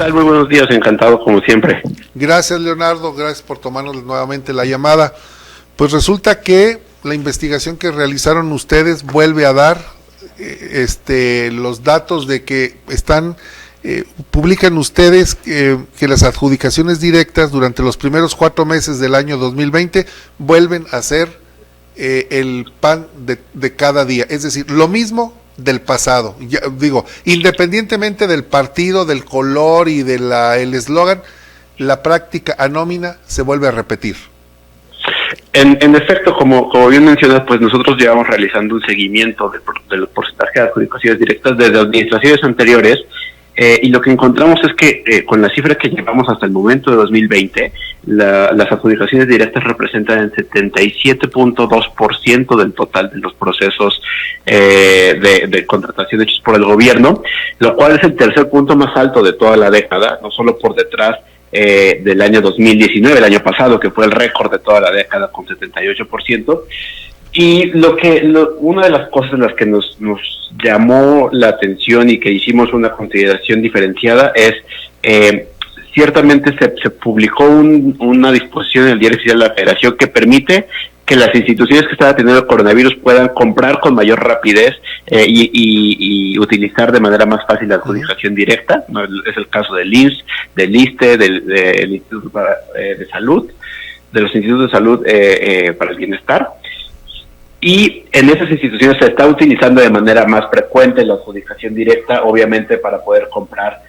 tal? Muy buenos días, encantado como siempre. Gracias, Leonardo, gracias por tomarnos nuevamente la llamada. Pues resulta que la investigación que realizaron ustedes vuelve a dar los datos de que publican ustedes que las adjudicaciones directas durante los primeros 4 meses del año 2020 vuelven a ser el pan de cada día, es decir, lo mismo del pasado. Ya, digo, independientemente del partido, del color y del eslogan, la práctica anómina se vuelve a repetir. En efecto, como bien mencionas, pues nosotros llevamos realizando un seguimiento del porcentaje de adjudicaciones directas desde administraciones anteriores, y lo que encontramos es que con la cifra que llevamos hasta el momento de 2020, las adjudicaciones directas representan el 77.2% del total de los procesos de contratación hechos por el gobierno, lo cual es el tercer punto más alto de toda la década, no solo por detrás del año 2019, el año pasado, que fue el récord de toda la década con 78%. Y una de las cosas en las que nos llamó la atención y que hicimos una consideración diferenciada es, ciertamente se publicó una disposición en el Diario Oficial de la Federación que permite que las instituciones que están atendiendo el coronavirus puedan comprar con mayor rapidez y utilizar de manera más fácil la adjudicación directa, ¿no? Es el caso del IMSS, del ISSSTE, del Instituto de Salud, de los institutos de salud para el bienestar. Y en esas instituciones se está utilizando de manera más frecuente la adjudicación directa, obviamente para poder comprar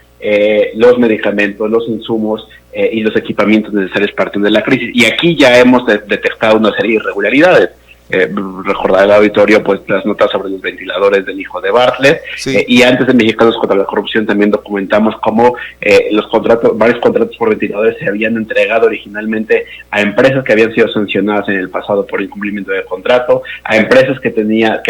los medicamentos, los insumos y los equipamientos necesarios para atender la crisis. Y aquí ya hemos detectado una serie de irregularidades. Recordar al auditorio pues las notas sobre los ventiladores del hijo de Bartlett, sí. Y antes de Mexicanos contra la Corrupción también documentamos cómo varios contratos por ventiladores se habían entregado originalmente a empresas que habían sido sancionadas en el pasado por incumplimiento de contrato, a empresas que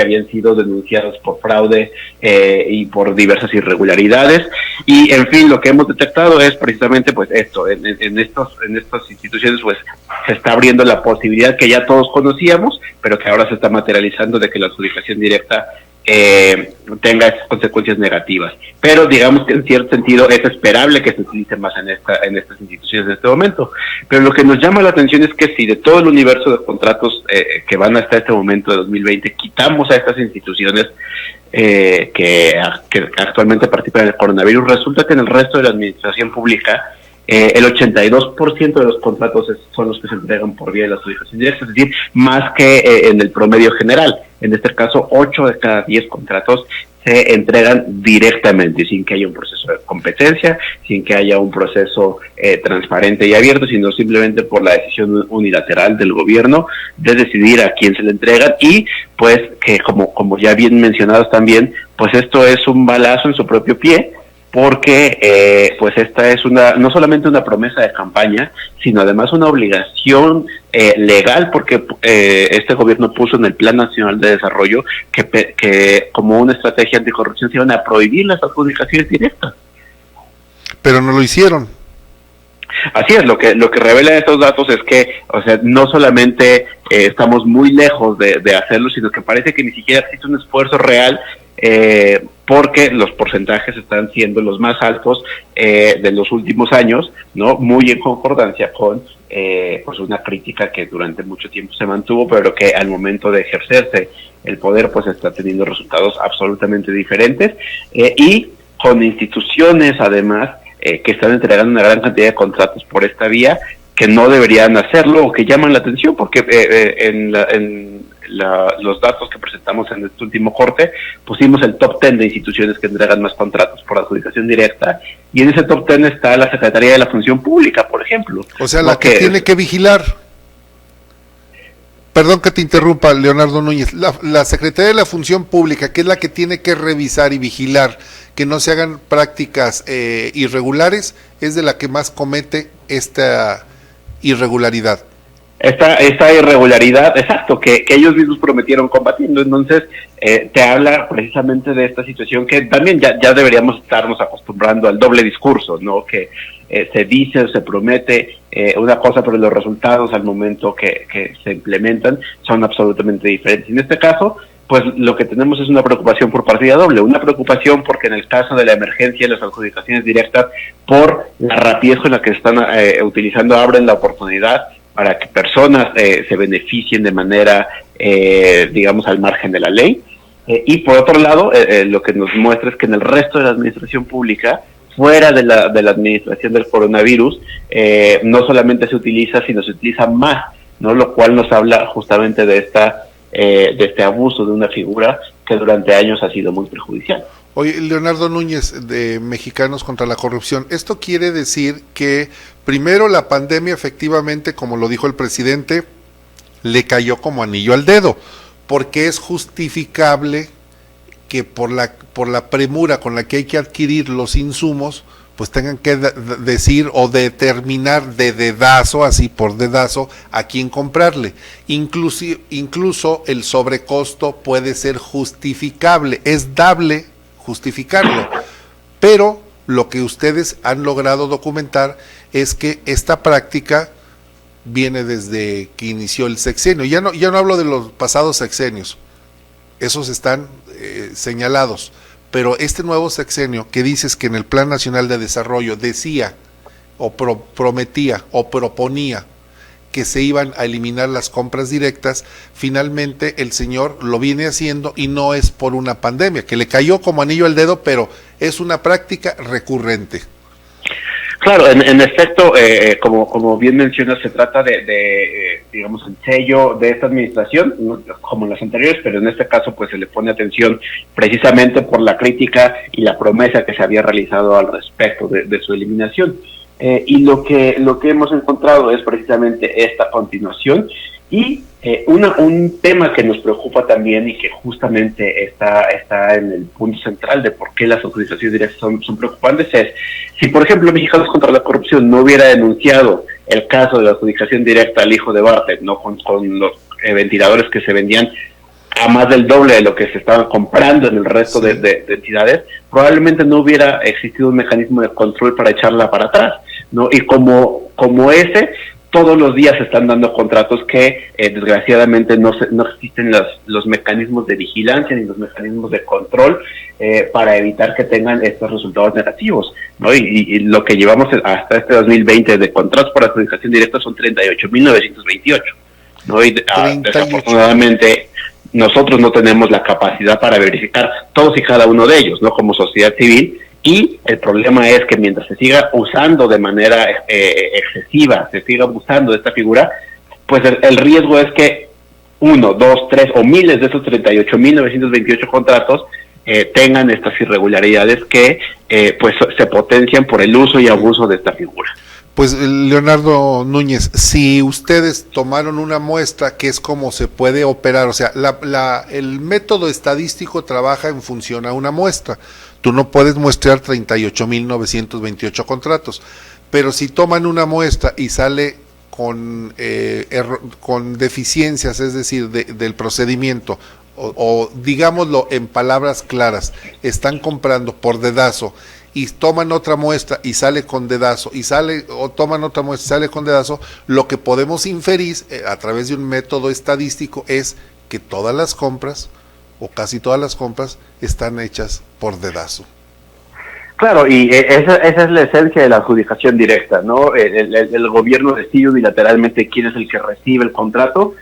habían sido denunciadas por fraude y por diversas irregularidades, y en fin, lo que hemos detectado es precisamente pues esto, en estas instituciones pues se está abriendo la posibilidad que ya todos conocíamos, pero que ahora se está materializando de que la adjudicación directa tenga esas consecuencias negativas. Pero digamos que en cierto sentido es esperable que se utilice más en estas instituciones en este momento. Pero lo que nos llama la atención es que si de todo el universo de contratos que van hasta este momento de 2020 quitamos a estas instituciones que actualmente participan en el coronavirus, resulta que en el resto de la administración pública el 82% de los contratos son los que se entregan por vía de la adjudicación directa, es decir, más que en el promedio general. En este caso, 8 de cada 10 contratos se entregan directamente, sin que haya un proceso de competencia, sin que haya un proceso transparente y abierto, sino simplemente por la decisión unilateral del gobierno de decidir a quién se le entregan, y pues que como ya bien mencionados también, pues esto es un balazo en su propio pie, porque pues esta es no solamente una promesa de campaña, sino además una obligación legal, porque este gobierno puso en el Plan Nacional de Desarrollo que como una estrategia anticorrupción se iban a prohibir las adjudicaciones directas. Pero no lo hicieron. Así es, lo que revela estos datos es que, o sea, no solamente estamos muy lejos de hacerlo, sino que parece que ni siquiera existe un esfuerzo real, porque los porcentajes están siendo los más altos de los últimos años, ¿no? Muy en concordancia con pues una crítica que durante mucho tiempo se mantuvo, pero que al momento de ejercerse el poder pues está teniendo resultados absolutamente diferentes, y con instituciones además que están entregando una gran cantidad de contratos por esta vía que no deberían hacerlo o que llaman la atención, porque los datos que presentamos en este último corte pusimos el top 10 de instituciones que entregan más contratos por adjudicación directa, y en ese top 10 está la Secretaría de la Función Pública, por ejemplo. O sea, la que tiene que vigilar. Perdón que te interrumpa, Leonardo Núñez. La Secretaría de la Función Pública, que es la que tiene que revisar y vigilar que no se hagan prácticas irregulares, es de la que más comete esta irregularidad. Esta irregularidad, exacto, que ellos mismos prometieron combatiendo. Entonces, te habla precisamente de esta situación que también ya deberíamos estarnos acostumbrando al doble discurso, ¿no? Que se dice, se promete una cosa, pero los resultados al momento que se implementan son absolutamente diferentes. En este caso, pues lo que tenemos es una preocupación por partida doble, una preocupación porque en el caso de la emergencia, las adjudicaciones directas, por la rapidez con la que están utilizando, abren la oportunidad para que personas se beneficien de manera, digamos, al margen de la ley. Y por otro lado, lo que nos muestra es que en el resto de la administración pública, fuera de la administración del coronavirus, no solamente se utiliza, sino se utiliza más, ¿no? Lo cual nos habla justamente de este abuso de una figura que durante años ha sido muy perjudicial. Oye, Leonardo Núñez, de Mexicanos contra la Corrupción, esto quiere decir que primero la pandemia, efectivamente, como lo dijo el presidente, le cayó como anillo al dedo, porque es justificable que por la premura con la que hay que adquirir los insumos, pues tengan que decir o determinar de dedazo, así por dedazo, a quién comprarle. Incluso el sobrecosto puede ser justificable, es dable justificarlo, pero lo que ustedes han logrado documentar es que esta práctica viene desde que inició el sexenio. Ya no hablo de los pasados sexenios, esos están señalados, pero este nuevo sexenio que dices que en el Plan Nacional de Desarrollo decía o prometía o proponía que se iban a eliminar las compras directas, finalmente el señor lo viene haciendo y no es por una pandemia, que le cayó como anillo al dedo, pero es una práctica recurrente. Claro, en efecto, como bien mencionas, se trata de digamos, el sello de esta administración, ¿no? Como en las anteriores, pero en este caso pues se le pone atención precisamente por la crítica y la promesa que se había realizado al respecto de su eliminación. Y lo que hemos encontrado es precisamente esta continuación y un tema que nos preocupa también y que justamente está en el punto central de por qué las autorizaciones directas son preocupantes es, si por ejemplo Mexicanos contra la Corrupción no hubiera denunciado el caso de la adjudicación directa al hijo de Bartlett, ¿no? Con los ventiladores que se vendían a más del doble de lo que se estaban comprando en el resto de entidades, probablemente no hubiera existido un mecanismo de control para echarla para atrás, ¿no? Y como ese, todos los días se están dando contratos que desgraciadamente no existen los mecanismos de vigilancia ni los mecanismos de control para evitar que tengan estos resultados negativos, ¿no? Y lo que llevamos hasta este 2020 de contratos por adjudicación directa son 38.928, ¿no? Y desafortunadamente nosotros no tenemos la capacidad para verificar todos y cada uno de ellos, ¿no? Como sociedad civil. Y el problema es que mientras se siga usando de manera excesiva, se siga abusando de esta figura, pues el riesgo es que 1, 2, 3 o miles de esos 38.928 contratos tengan estas irregularidades que pues se potencian por el uso y abuso de esta figura. Pues Leonardo Núñez, si ustedes tomaron una muestra, que es como se puede operar, o sea, el método estadístico trabaja en función a una muestra. Tú no puedes muestrear 38.928 contratos, pero si toman una muestra y sale con deficiencias, es decir, del procedimiento, o digámoslo en palabras claras, están comprando por dedazo y toman otra muestra y sale con dedazo, toman otra muestra y sale con dedazo, lo que podemos inferir a través de un método estadístico es que todas las compras, o casi todas las compras, están hechas por dedazo. Claro, y esa es la esencia de la adjudicación directa, ¿no? El gobierno decide unilateralmente quién es el que recibe el contrato,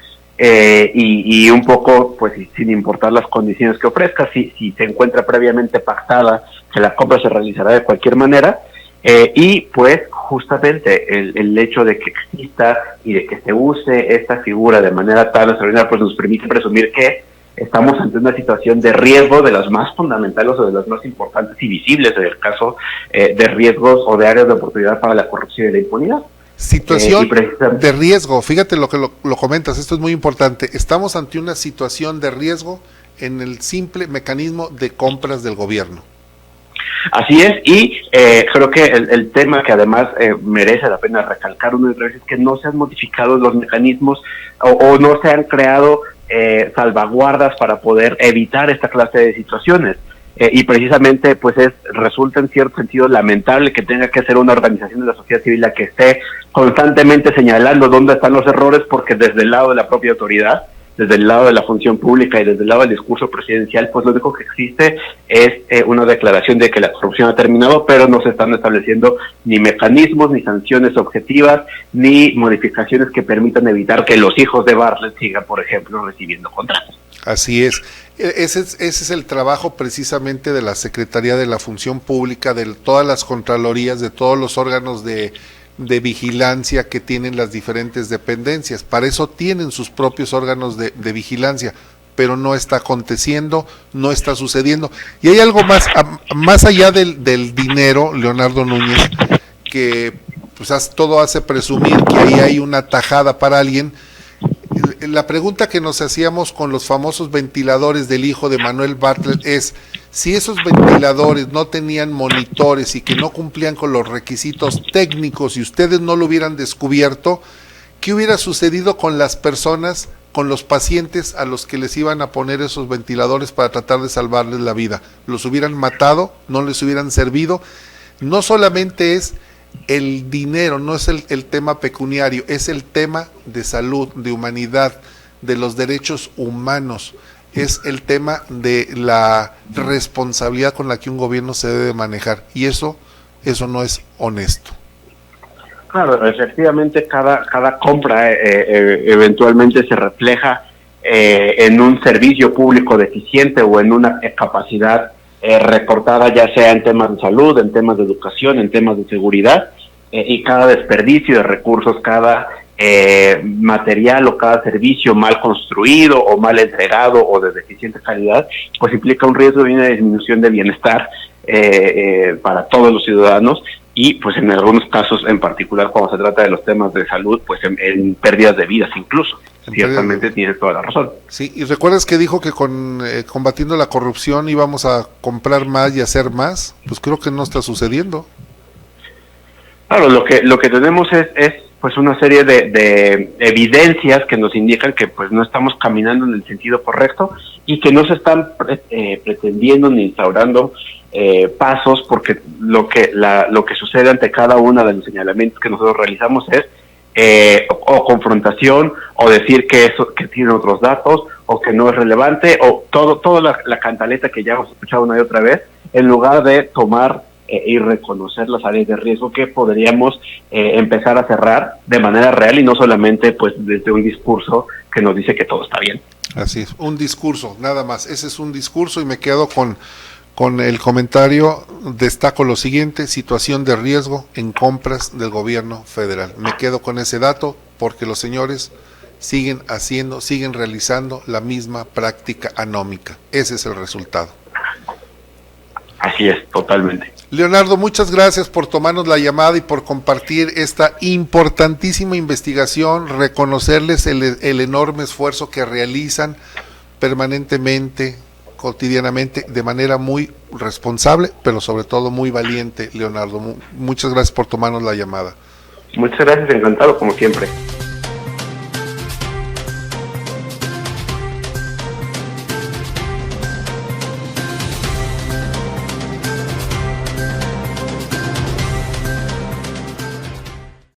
y un poco, pues sin importar las condiciones que ofrezca, si se encuentra previamente pactada que la compra se realizará de cualquier manera, y pues justamente el hecho de que exista y de que se use esta figura de manera tan extraordinaria, pues nos permite presumir que estamos ante una situación de riesgo de las más fundamentales o de las más importantes y visibles en el caso de riesgos o de áreas de oportunidad para la corrupción y la impunidad. Situación de riesgo, fíjate lo que lo comentas, esto es muy importante. Estamos ante una situación de riesgo en el simple mecanismo de compras del gobierno. Así es, y creo que el tema que además merece la pena recalcar una vez es que no se han modificado los mecanismos o no se han creado salvaguardas para poder evitar esta clase de situaciones. Y precisamente pues resulta en cierto sentido lamentable que tenga que ser una organización de la sociedad civil la que esté constantemente señalando dónde están los errores, porque desde el lado de la propia autoridad desde el lado de la función pública y desde el lado del discurso presidencial, pues lo único que existe es una declaración de que la corrupción ha terminado, pero no se están estableciendo ni mecanismos, ni sanciones objetivas, ni modificaciones que permitan evitar que los hijos de Bartlett sigan, por ejemplo, recibiendo contratos. Así es. Ese es el trabajo precisamente de la Secretaría de la Función Pública, de todas las contralorías, de todos los órganos de vigilancia que tienen las diferentes dependencias. Para eso tienen sus propios órganos de vigilancia, pero no está aconteciendo, no está sucediendo. Y hay algo más allá del dinero, Leonardo Núñez, que pues todo hace presumir que ahí hay una tajada para alguien. La pregunta que nos hacíamos con los famosos ventiladores del hijo de Manuel Bartlett es, si esos ventiladores no tenían monitores y que no cumplían con los requisitos técnicos y ustedes no lo hubieran descubierto, ¿qué hubiera sucedido con las personas, con los pacientes a los que les iban a poner esos ventiladores para tratar de salvarles la vida? ¿Los hubieran matado? ¿No les hubieran servido? No solamente es el dinero, no es el tema pecuniario, es el tema de salud, de humanidad, de los derechos humanos, es el tema de la responsabilidad con la que un gobierno se debe manejar, y eso no es honesto. Claro, efectivamente cada compra eventualmente se refleja en un servicio público deficiente o en una capacidad recortada, ya sea en temas de salud, en temas de educación, en temas de seguridad, y cada desperdicio de recursos, cada material o cada servicio mal construido o mal entregado o de deficiente calidad, pues implica un riesgo de una disminución de bienestar para todos los ciudadanos, y pues en algunos casos en particular cuando se trata de los temas de salud, pues en pérdidas de vidas incluso. Ciertamente tiene toda la razón. Sí, y recuerdas que dijo que con combatiendo la corrupción íbamos a comprar más y hacer más. Pues creo que no está sucediendo. Claro, lo que tenemos es pues una serie de evidencias que nos indican que pues no estamos caminando en el sentido correcto y que no se están pretendiendo ni instaurando pasos, porque lo que sucede ante cada uno de los señalamientos que nosotros realizamos es o confrontación, o decir que tiene otros datos, o que no es relevante, o toda la cantaleta que ya hemos escuchado una y otra vez, en lugar de tomar y reconocer las áreas de riesgo que podríamos empezar a cerrar de manera real y no solamente pues desde un discurso que nos dice que todo está bien. Así es, un discurso, nada más. Ese es un discurso, y me quedo con el comentario. Destaco lo siguiente: situación de riesgo en compras del gobierno federal. Me quedo con ese dato porque los señores siguen realizando la misma práctica anómica. Ese es el resultado. Así es, totalmente. Leonardo, muchas gracias por tomarnos la llamada y por compartir esta importantísima investigación, reconocerles el enorme esfuerzo que realizan permanentemente, cotidianamente, de manera muy responsable, pero sobre todo muy valiente. Leonardo, muchas gracias por tomarnos la llamada. Muchas gracias, encantado como siempre.